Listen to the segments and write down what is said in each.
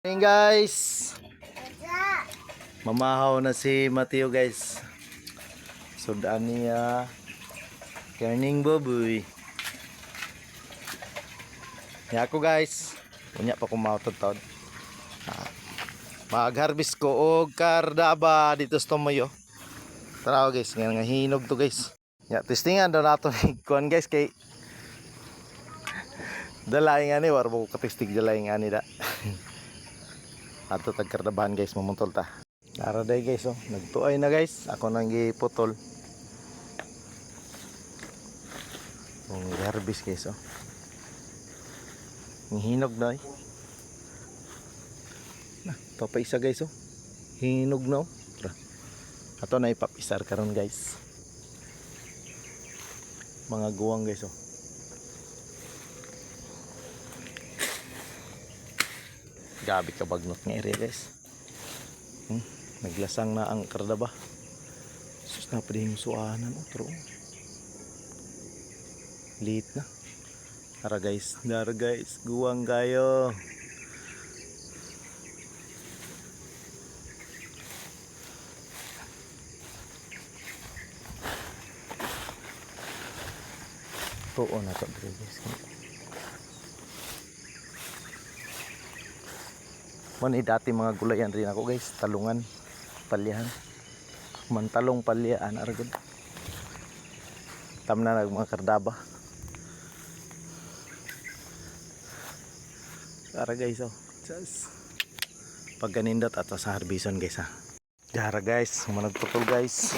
Hey guys, mamahaw na si Mateo guys. Sudaan niya karning baboy. Ya ako guys, unya pa kumautot taon. Mag-harvest ko og kardaba dito sa Tomoyo. Tara guys, nga hinog to guys. Ya testingan daw nato ni kuan guys kay dalaing ani war mo katistig dalaing ani da. Ato tag kardabahan guys, mamuntol ta. Tara day guys, oh, nagtuay na guys. Ako nang giputol. Ang harvest guys, oh. Ang hinog na eh. Ito pa isa guys, oh. Hinog na, oh. Ato na ipapisar karon guys. Mga guwang guys, oh. Gabi ka bagnot ng area guys. Naglasang na ang kardaba. Sus na pa din suanan, oh. True. Lit na. Dara guys, guwang kayo. Oo na to guys. Mani dati mga gulayan rin ako guys, talungan, palyahan. Mantalong palyaan aragod. Tam na nag mga kardaba. Tara guys, oh. Just pag ganindot ato sa harbison guys, ha. Tara guys, managputol guys.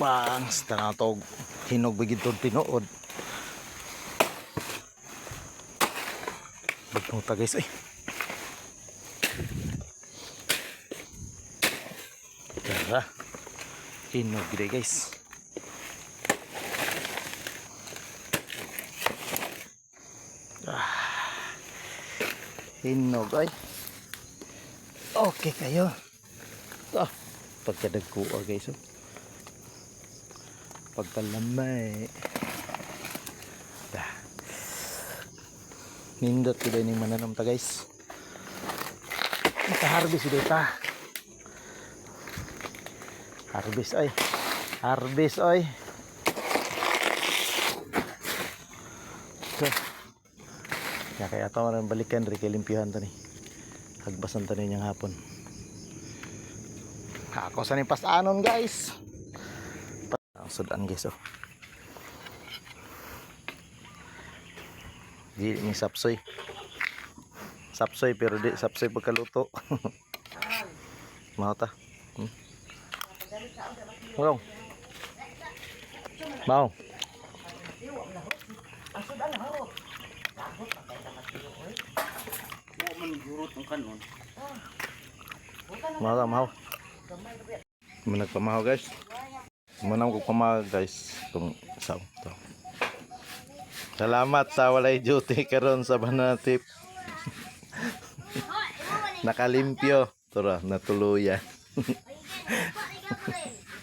Bang, stanatog hinog bigid tod tinuod. Bagnuta guys, ay. Tara. Hinog gede guys. Hinog ay. Okay kayo. Pagkadagko guys, oh. Pagkalamay. Nindot ko din yung mananam ta guys. Harvest dito. Harvest ay. Harvest ay. Kaya ito man balikan rin kay limpyuhan ta ni. Hagbasan ta ninyang hapon. Ako sa ni pasanon guys. Ang sudan guys, oh. Di ni sapsoy. Sapsoy pero di sapsoy pagkaluto. Mau ta. Mau. Mau. Mau ta mau. Managpamahaw guys. Manam ko pamahaw guys tong isaw to. Salamat sa walay duty karon sa Banatip. Nakalimpyo. Tura, natuluyan.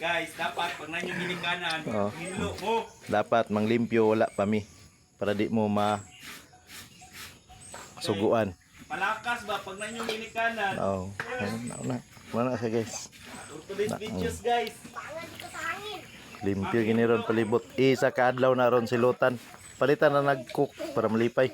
Guys, dapat pag nanyong ginikanan, hinlo mo. Dapat manglimpyo wala pa mi. Para di mo suguan. Malakas ba pag nanyong ginikanan? Oo. Mana siya guys. Today's videos guys. Limpyo gini ron palibot. Isa ka adlaw na ron silutan. Palitan na nag-cook para malipay.